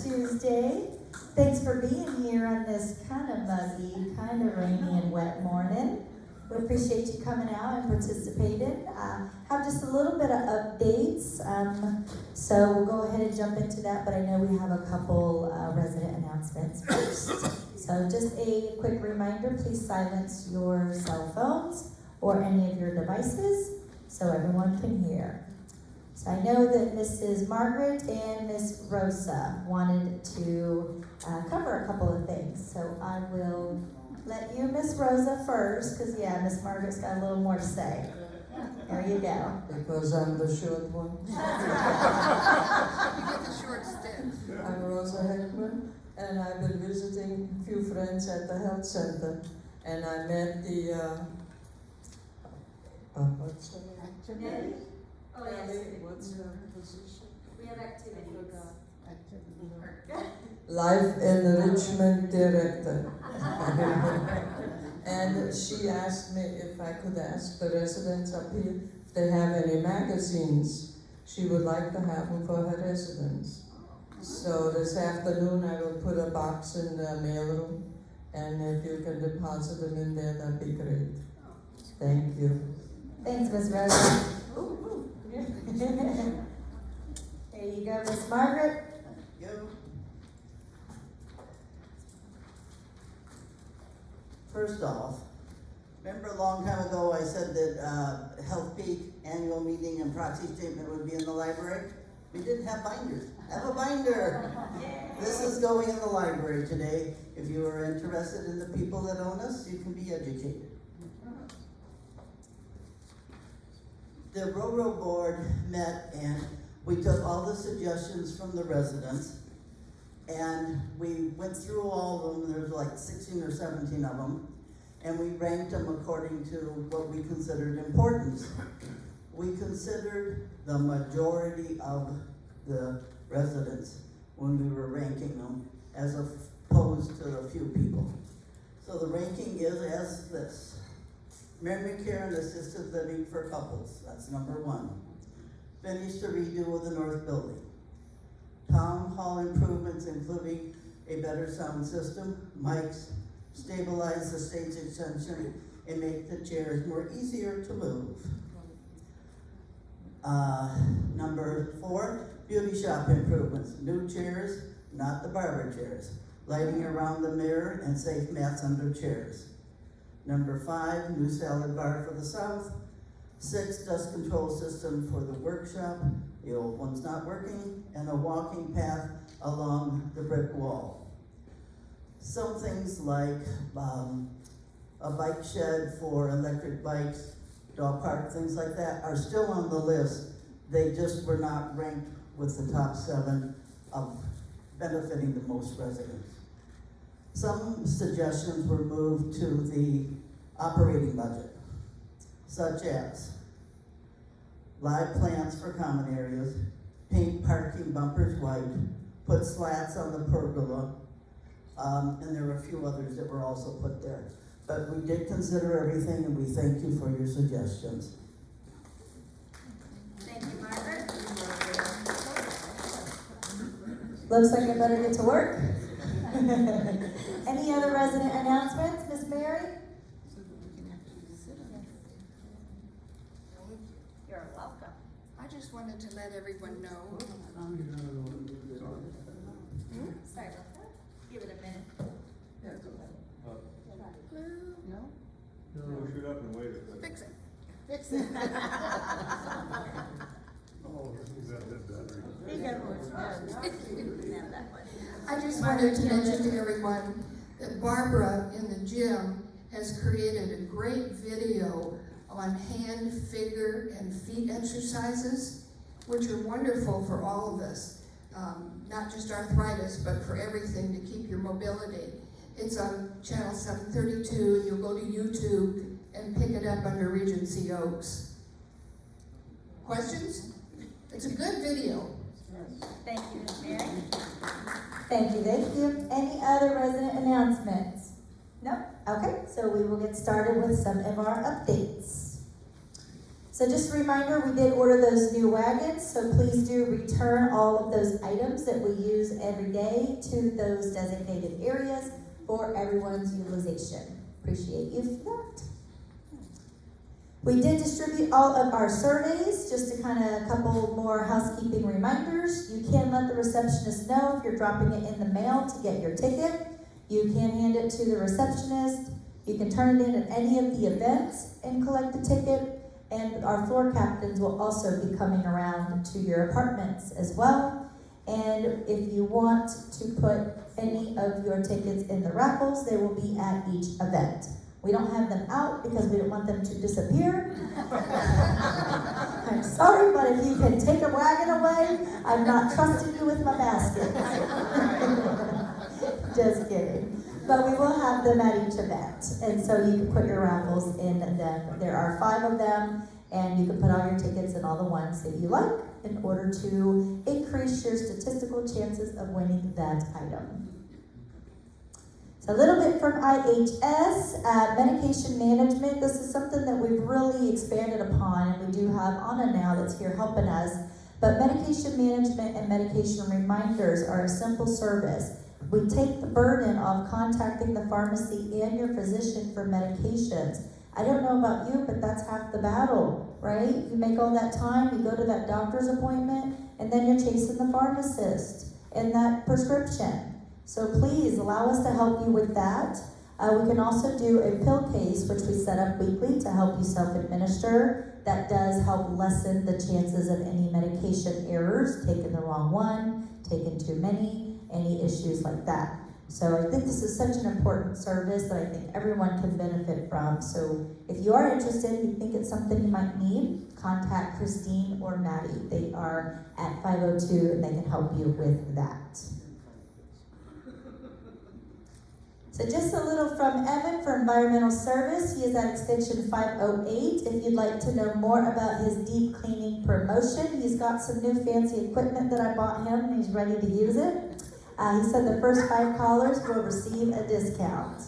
Tuesday. Thanks for being here on this kind of muggy, kind of rainy and wet morning. We appreciate you coming out and participating. Have just a little bit of updates, so we'll go ahead and jump into that, but I know we have a couple resident announcements first. So just a quick reminder, please silence your cell phones or any of your devices so everyone can hear. So I know that Mrs. Margaret and Miss Rosa wanted to cover a couple of things. So I will let you, Miss Rosa, first, because Miss Margaret's got a little more to say. There you go. Because I'm the short one. You get the short stint. I'm Rosa Heckman, and I've been visiting a few friends at the health center, and I met the, what's her name? Nettie? Oh, yes. Nettie, what's her position? We have activities. Life Enrichment Director. And she asked me if I could ask the residents up here if they have any magazines she would like to have them for her residents. So this afternoon I will put a box in the mailroom, and if you can deposit them in there, that'd be great. Thank you. Thanks, Miss Rosa. There you go, Miss Margaret. First off, remember a long time ago I said that Health Peak annual meeting and proxy statement would be in the library? We didn't have binders. Have a binder. This is going in the library today. If you are interested in the people that own us, you can be educated. The RoRo board met and we took all the suggestions from the residents and we went through all of them. There's like 16 or 17 of them, and we ranked them according to what we considered importance. We considered the majority of the residents when we were ranking them, as opposed to a few people. So the ranking is as this: memory care and assisted living for couples, that's number 1. Finish the redo of the north building. Town hall improvements, including a better sound system, mics, stabilize the stage extension, and make the chairs more easier to move. Number 4, beauty shop improvements, new chairs, not the barber chairs, lighting around the mirror and safe mats under chairs. Number 5, new salad bar for the south. 6, dust control system for the workshop, the old one's not working, and a walking path along the brick wall. Some things like a bike shed for electric bikes, dog park, things like that are still on the list. They just were not ranked with the top 7 of benefiting the most residents. Some suggestions were moved to the operating budget, such as live plants for common areas, paint parking bumpers white, put slats on the pergola, and there were a few others that were also put there. But we did consider everything, and we thank you for your suggestions. Thank you, Margaret. Looks like I better get to work. Any other resident announcements, Miss Mary? You're welcome. I just wanted to let everyone know. Sorry about that. Give it a minute. No? No, shoot up and wait a second. Fix it. Fix it. Oh, that battery. I just wanted to mention to everyone that Barbara in the gym has created a great video on hand, figure, and feet exercises, which are wonderful for all of us, not just arthritis, but for everything to keep your mobility. It's on channel 732, and you'll go to YouTube and pick it up under Regency Oaks. Questions? It's a good video. Thank you, Miss Mary. Thank you, thank you. Any other resident announcements? No? Okay, so we will get started with some of our updates. So just a reminder, we did order those new wagons, so please do return all of those items that we use every day to those designated areas for everyone's utilization. Appreciate you for that. We did distribute all of our surveys, just to kind of a couple more housekeeping reminders. You can let the receptionist know if you're dropping it in the mail to get your ticket. You can hand it to the receptionist. You can turn it in at any of the events and collect the ticket. And our floor captains will also be coming around to your apartments as well. And if you want to put any of your tickets in the raffles, they will be at each event. We don't have them out because we don't want them to disappear. I'm sorry, but if you can take a wagon away, I'm not trusting you with my basket. Just kidding. But we will have them at each event. And so you can put your raffles in them. There are 5 of them, and you can put all your tickets in all the ones that you like in order to increase your statistical chances of winning that item. So a little bit from IHS, medication management. This is something that we've really expanded upon, and we do have Anna now that's here helping us. But medication management and medication reminders are a simple service. We take the burden of contacting the pharmacy and your physician for medications. I don't know about you, but that's half the battle, right? You make all that time, you go to that doctor's appointment, and then you're chasing the pharmacist and that prescription. So please allow us to help you with that. We can also do a pill case, which we set up weekly to help you self-administer. That does help lessen the chances of any medication errors, taking the wrong one, taking too many, any issues like that. So I think this is such an important service that I think everyone can benefit from. So if you are interested, you think it's something you might need, contact Christine or Maddie. They are at 502 and they can help you with that. So just a little from Evan for environmental service. He is at extension 508. If you'd like to know more about his deep cleaning promotion, he's got some new fancy equipment that I bought him and he's ready to use it. He said the first 5 callers will receive a discount.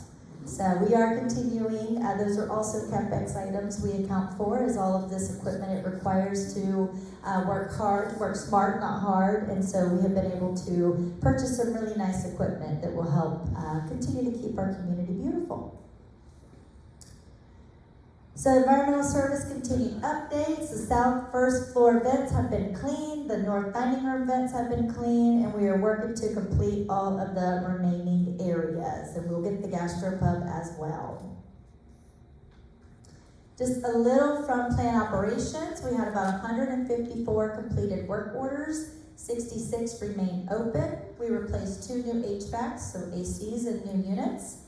So we are continuing. Those are also CapEx items we account for, is all of this equipment it requires to work hard, work smart, not hard. And so we have been able to purchase some really nice equipment that will help continue to keep our community beautiful. So environmental service continued updates. The south first floor vents have been cleaned. The north dining room vents have been cleaned. And we are working to complete all of the remaining areas. And we'll get the gastropub as well. Just a little from plant operations. We had about 154 completed work orders. 66 remain open. We replaced 2 new HVACs, so ACs and new units.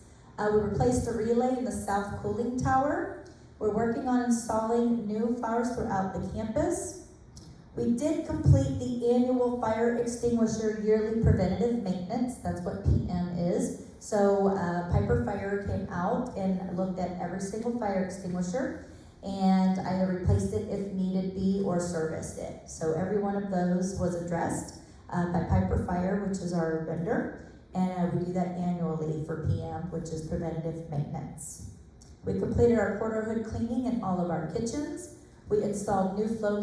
We replaced a relay in the south cooling tower. We're working on installing new flowers throughout the campus. We did complete the annual fire extinguisher yearly preventative maintenance. That's what PM is. So Piper Fire came out and looked at every single fire extinguisher and either replaced it if needed be or serviced it. So every one of those was addressed by Piper Fire, which is our vendor. And we do that annually for PM, which is preventative maintenance. We completed our quarter hood cleaning in all of our kitchens. We installed new flow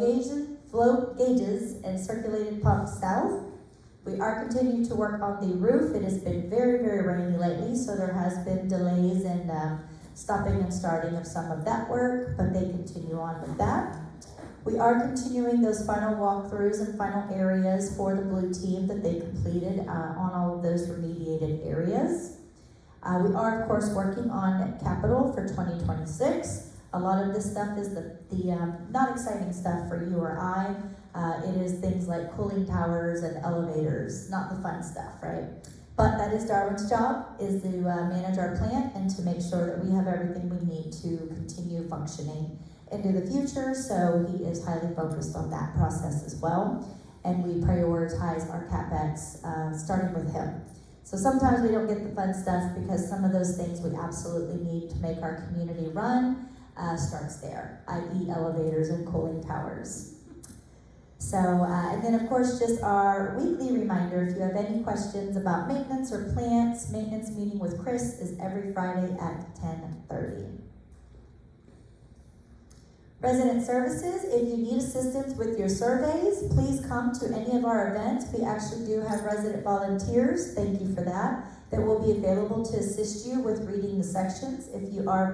gauges and circulated pumps south. We are continuing to work on the roof. It has been very, very rainy lately, so there has been delays in stopping and starting of some of that work, but they continue on with that. We are continuing those final walkthroughs and final areas for the blue team that they completed on all of those remediated areas. We are, of course, working on capital for 2026. A lot of this stuff is the not exciting stuff for you or I. It is things like cooling towers and elevators, not the fun stuff, right? But that is Darwin's job, is to manage our plant and to make sure that we have everything we need to continue functioning into the future. So he is highly focused on that process as well. And we prioritize our CapEx, starting with him. So sometimes we don't get the fun stuff because some of those things we absolutely need to make our community run starts there, i.e. elevators and cooling towers. So, and then of course just our weekly reminder, if you have any questions about maintenance or plants, maintenance meeting with Chris is every Friday at 10:30. Resident services, if you need assistance with your surveys, please come to any of our events. We actually do have resident volunteers, thank you for that will be available to assist you with reading the sections. If you are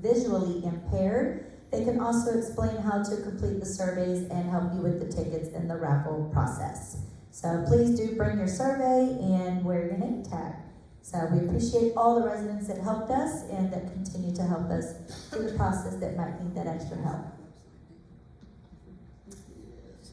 visually impaired, they can also explain how to complete the surveys and help you with the tickets in the raffle process. So please do bring your survey and wear your name tag. So we appreciate all the residents that helped us and that continue to help us through the process that might need that extra help.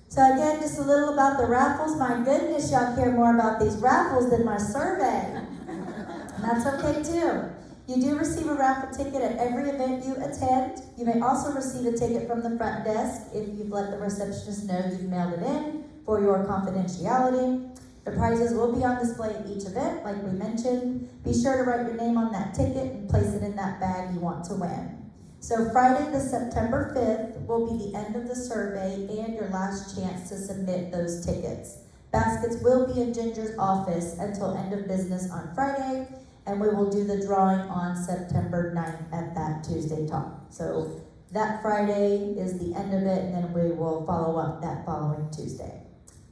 So again, just a little about the raffles. My goodness, y'all care more about these raffles than my survey. And that's okay too. You do receive a raffle ticket at every event you attend. You may also receive a ticket from the front desk if you've let the receptionist know you've mailed it in for your confidentiality. The prizes will be on display at each event, like we mentioned. Be sure to write your name on that ticket and place it in that bag you want to win. So Friday, the September 5th, will be the end of the survey and your last chance to submit those tickets. Baskets will be in Ginger's office until end of business on Friday, and we will do the drawing on September 9th at that Tuesday talk. So that Friday is the end of it, and then we will follow up that following Tuesday.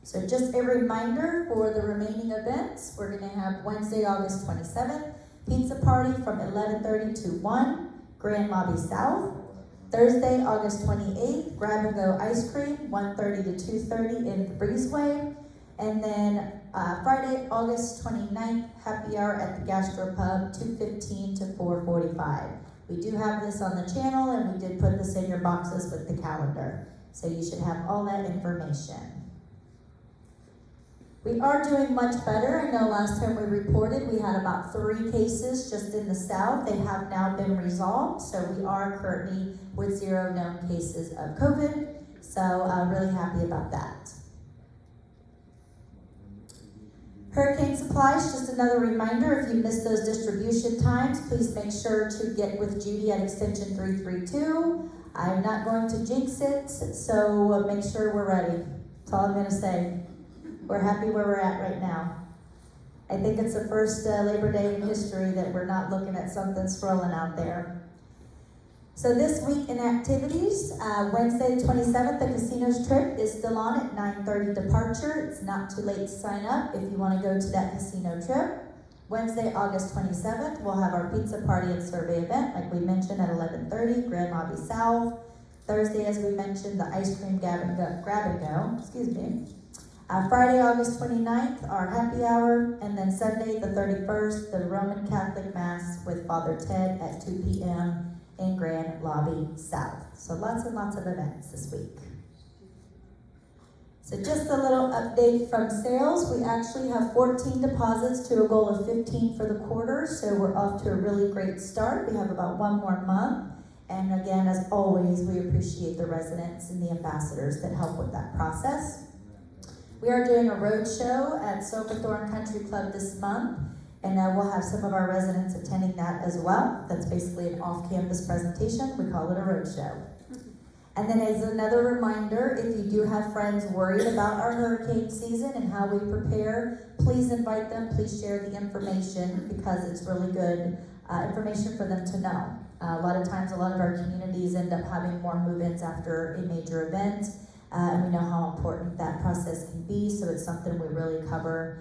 So just a reminder for the remaining events, we're gonna have Wednesday, August 27th, pizza party from 11:30 to 1, Grand Lobby South. Thursday, August 28th, grab and go ice cream, 1:30 to 2:30 in the Breezeway. And then Friday, August 29th, happy hour at the Gastropub, 2:15 to 4:45. We do have this on the channel and we did put this in your boxes with the calendar. So you should have all that information. We are doing much better. I know last time we reported we had about 3 cases just in the south. They have now been resolved, so we are currently with 0 known cases of COVID. So I'm really happy about that. Hurricane supplies, just another reminder, if you missed those distribution times, please make sure to get with Judy at extension 332. I'm not going to jinx it, so make sure we're ready. That's all I'm gonna say. We're happy where we're at right now. I think it's the first Labor Day in history that we're not looking at something swirling out there. So this week in activities, Wednesday the 27th, the casino's trip is still on at 9:30 departure. It's not too late to sign up if you want to go to that casino trip. Wednesday, August 27th, we'll have our pizza party and survey event, like we mentioned, at 11:30, Grand Lobby South. Thursday, as we mentioned, the ice cream grab and go. Friday, August 29th, our happy hour, and then Sunday, the 31st, the Roman Catholic Mass with Father Ted at 2 p.m. in Grand Lobby South. So lots and lots of events this week. So just a little update from sales. We actually have 14 deposits to a goal of 15 for the quarter, so we're off to a really great start. We have about 1 more month. And again, as always, we appreciate the residents and the ambassadors that help with that process. We are doing a road show at Soperthorne Country Club this month, and we'll have some of our residents attending that as well. That's basically an off-campus presentation. We call it a road show. And then as another reminder, if you do have friends worried about our hurricane season and how we prepare, please invite them, please share the information because it's really good information for them to know. A lot of times, a lot of our communities end up having more move-ins after a major event. And we know how important that process can be, so it's something we really cover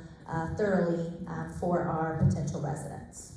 thoroughly for our potential residents.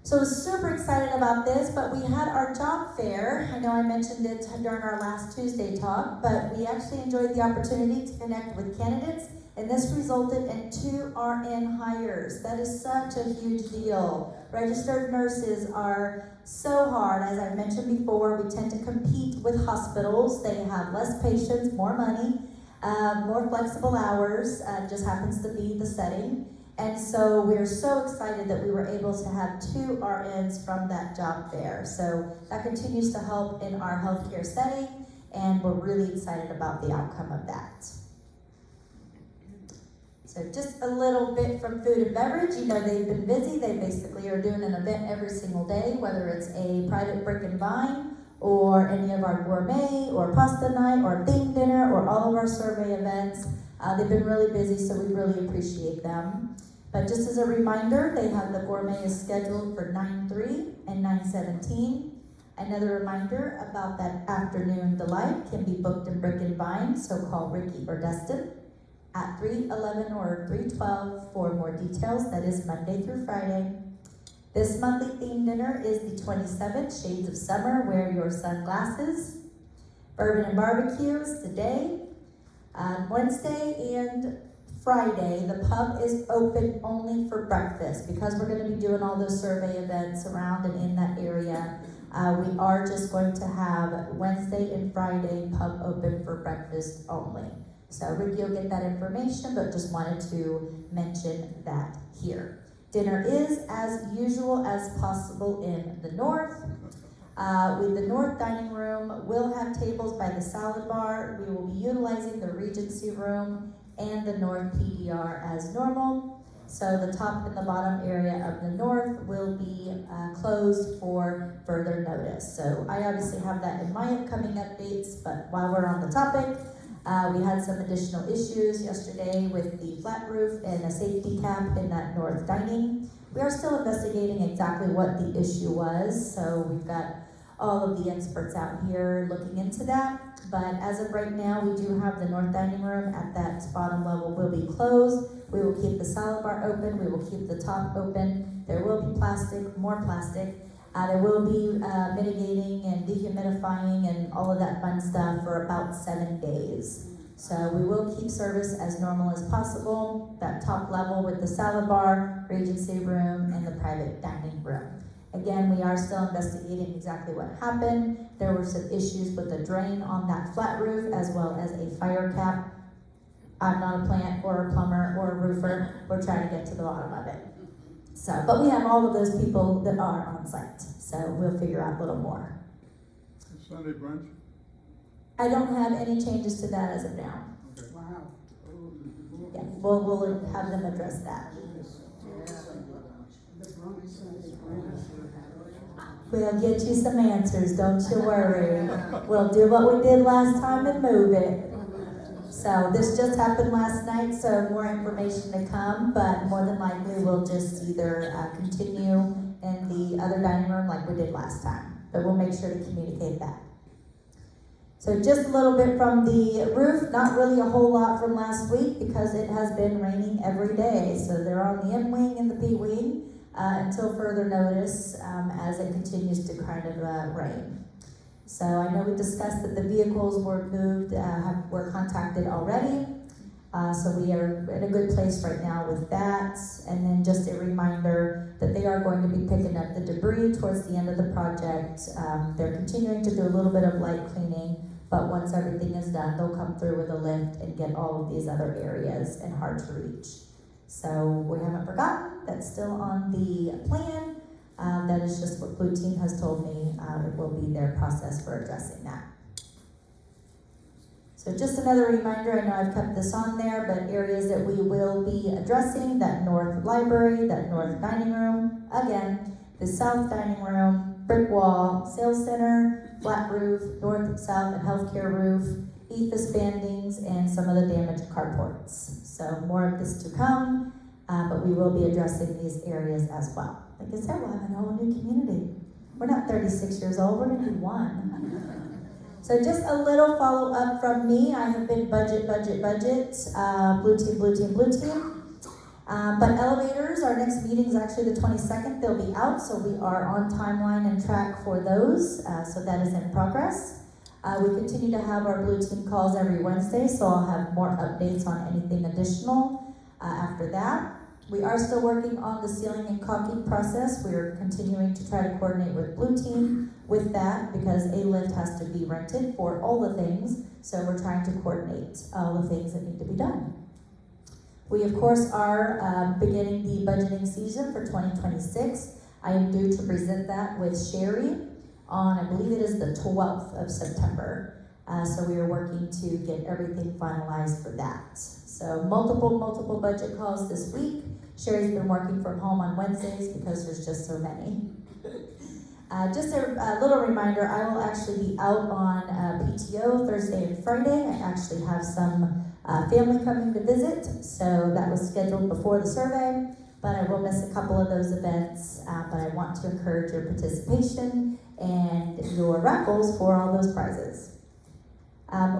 So super excited about this, but we had our job fair. I know I mentioned it during our last Tuesday talk, but we actually enjoyed the opportunity to connect with candidates, and this resulted in 2 RN hires. That is such a huge deal. Registered nurses are so hard. As I mentioned before, we tend to compete with hospitals. They have less patients, more money, more flexible hours, just happens to be the setting. And so we're so excited that we were able to have 2 RNs from that job fair. So that continues to help in our healthcare setting, and we're really excited about the outcome of that. So just a little bit from food and beverage. You know, they've been busy. They basically are doing an event every single day, whether it's a private brick and vine or any of our gourmet or pasta night or theme dinner or all of our survey events. They've been really busy, so we really appreciate them. But just as a reminder, they have the gourmet is scheduled for 9/3 and 9/17. Another reminder about that afternoon delight can be booked in Brick and Vine, so call Ricky or Dustin at 311 or 312 for more details. That is Monday through Friday. This monthly theme dinner is the 27th, Shades of Summer, Wear Your Sunglasses. Bourbon and Barbecue is today. Wednesday and Friday, the pub is open only for breakfast because we're going to be doing all those survey events around and in that area. We are just going to have Wednesday and Friday pub open for breakfast only. So Ricky will get that information, but just wanted to mention that here. Dinner is as usual as possible in the north. With the north dining room, we'll have tables by the salad bar. We will be utilizing the Regency room and the north PDR as normal. So the top and the bottom area of the north will be closed for further notice. So I obviously have that in my upcoming updates, but while we're on the topic, we had some additional issues yesterday with the flat roof and a safety cap in that north dining. We are still investigating exactly what the issue was, so we've got all of the experts out here looking into that. But as of right now, we do have the north dining room at that bottom level will be closed. We will keep the salad bar open. We will keep the top open. There will be plastic, more plastic. There will be mitigating and dehumidifying and all of that fun stuff for about 7 days. So we will keep service as normal as possible. That top level with the salad bar, Regency room, and the private dining room. Again, we are still investigating exactly what happened. There were some issues with the drain on that flat roof as well as a fire cap. I'm not a plant or a plumber or a roofer. We're trying to get to the bottom of it. So, but we have all of those people that are on site. So we'll figure out a little more. Sunday brunch? I don't have any changes to that as of now. Wow. Yeah, we'll have them address that. We'll get you some answers, don't you worry. We'll do what we did last time and move it. So this just happened last night, so more information to come, but more than likely we'll just either continue in the other dining room like we did last time. But we'll make sure to communicate that. So just a little bit from the roof, not really a whole lot from last week because it has been raining every day. So they're on the M wing and the P wing until further notice as it continues to kind of rain. So I know we discussed that the vehicles were moved, were contacted already. So we are in a good place right now with that. And then just a reminder that they are going to be picking up the debris towards the end of the project. They're continuing to do a little bit of light cleaning, but once everything is done, they'll come through with a lift and get all of these other areas and hard to reach. So we haven't forgotten, that's still on the plan. That is just what Blue Team has told me it will be their process for addressing that. So just another reminder, I know I've kept this on there, but areas that we will be addressing, that north library, that north dining room, again, the south dining room, brick wall, sales center, flat roof, north, south, and healthcare roof, ethos bandings, and some of the damaged carports. So more of this to come, but we will be addressing these areas as well. Like I said, we'll have a whole new community. We're not 36 years old, we're gonna be 1. So just a little follow up from me. I have been budget, blue team. But elevators, our next meeting is actually the 22nd. They'll be out, so we are on timeline and track for those. So that is in progress. We continue to have our blue team calls every Wednesday, so I'll have more updates on anything additional after that. We are still working on the sealing and caulking process. We are continuing to try to coordinate with Blue Team with that because a lift has to be rented for all the things. So we're trying to coordinate all the things that need to be done. We, of course, are beginning the budgeting season for 2026. I am due to present that with Sherry on, I believe it is the 12th of September. So we are working to get everything finalized for that. So multiple budget calls this week. Sherry's been working from home on Wednesdays because there's just so many. Just a little reminder, I will actually be out on PTO Thursday and Friday. I actually have some family coming to visit, so that was scheduled before the survey, but I will miss a couple of those events, but I want to encourage your participation and your raffles for all those prizes.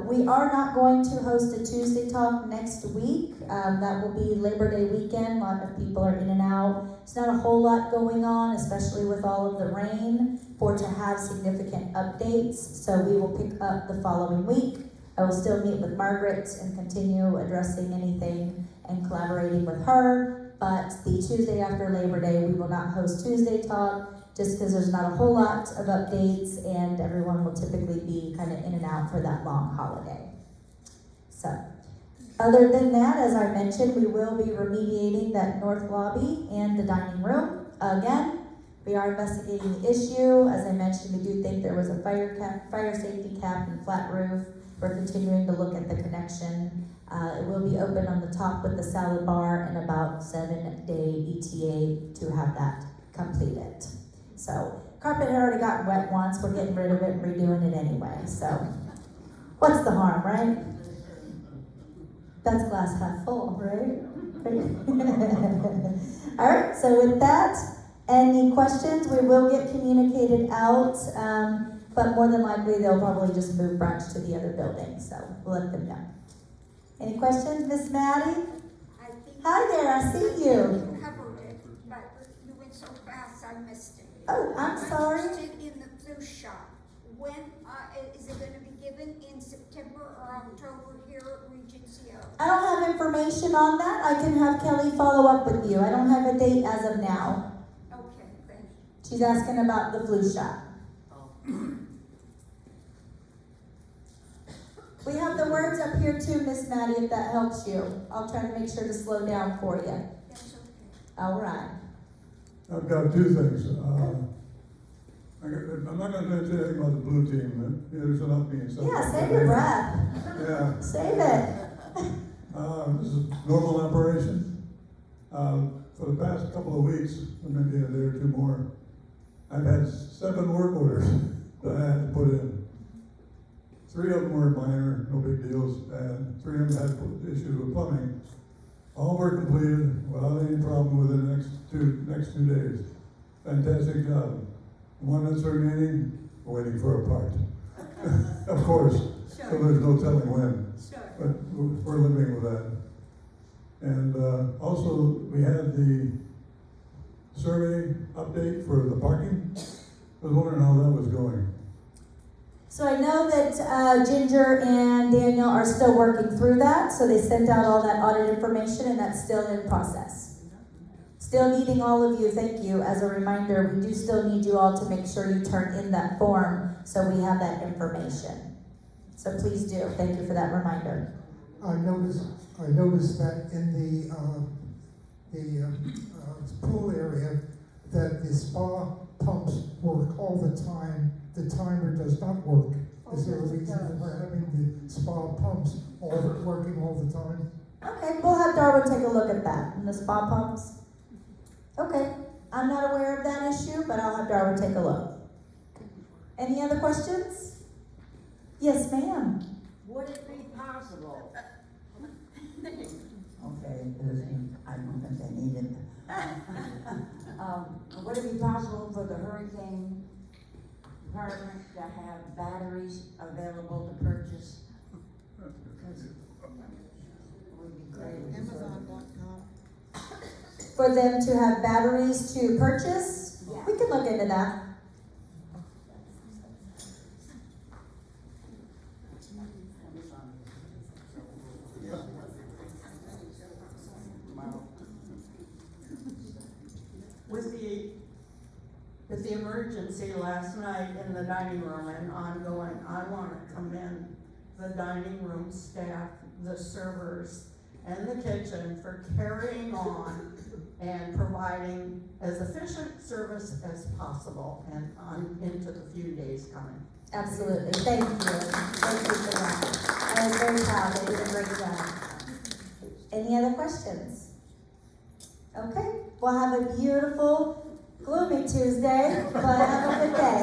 We are not going to host a Tuesday talk next week. That will be Labor Day weekend. A lot of people are in and out. It's not a whole lot going on, especially with all of the rain, for to have significant updates. So we will pick up the following week. I will still meet with Margaret and continue addressing anything and collaborating with her. But the Tuesday after Labor Day, we will not host Tuesday talk, just because there's not a whole lot of updates and everyone will typically be kind of in and out for that long holiday. So, other than that, as I mentioned, we will be remediating that north lobby and the dining room. Again, we are investigating the issue. As I mentioned, we do think there was a fire safety cap and flat roof. We're continuing to look at the connection. It will be open on the top with the salad bar and about 7-day ETA to have that completed. So, carpet had already gotten wet once, we're getting rid of it and redoing it anyway, so what's the harm, right? That's glass half full, right? All right, so with that, any questions, we will get communicated out, but more than likely they'll probably just move brunch to the other building, so we'll let them know. Any questions, Miss Maddie? I think Hi there, I see you. you covered it, but you went so fast I missed it. Oh, I'm sorry. interested in the flu shot. When, is it gonna be given in September or October here at Regency Oaks? I don't have information on that. I can have Kelly follow up with you. I don't have a date as of now. Okay, thank you. She's asking about the flu shot. We have the words up here too, Miss Maddie, if that helps you. I'll try to make sure to slow down for you. That's okay. All right. I've got two things. I'm not going to mention anything about the blue team. There's an upbeat stuff. Yeah, save your breath. Yeah. Save it. This is normal operation. For the past couple of weeks, or maybe a day or two more, I've had 7 work orders that I had to put in. 3 of them were minor, no big deals, and 3 of them had issues with plumbing. All were completed without any problem within the next two days. Fantastic job. The one that's remaining, waiting for a part. Of course, so there's no telling when, Sure. but we're living with that. And also, we had the survey update for the parking. I was wondering how that was going. So I know that Ginger and Daniel are still working through that, so they sent out all that audit information and that's still in process. Still needing all of you, thank you. As a reminder, we do still need you all to make sure you turn in that form so we have that information. So please do, thank you for that reminder. I noticed that in the pool area, that the spa pumps work all the time. The timer does not work. Is there a reason for having the spa pumps working all the time? Okay, we'll have Darwin take a look at that, and the spa pumps. Okay, I'm not aware of that issue, but I'll have Darwin take a look. Any other questions? Yes, ma'am. Would it be possible? Okay, I don't think I need it. Would it be possible for the hurricane department to have batteries available to purchase? Would be great. Amazon.com. For them to have batteries to purchase? Yeah. We can look into that. With the emergency last night in the dining room and ongoing, I want to commend the dining room staff, the servers, and the kitchen for carrying on and providing as efficient service as possible and on into the few days coming. Absolutely, thank you. Thank you for that. I was very proud, they did a great job. Any other questions? Okay, well have a beautiful, gloomy Tuesday, but have a good day.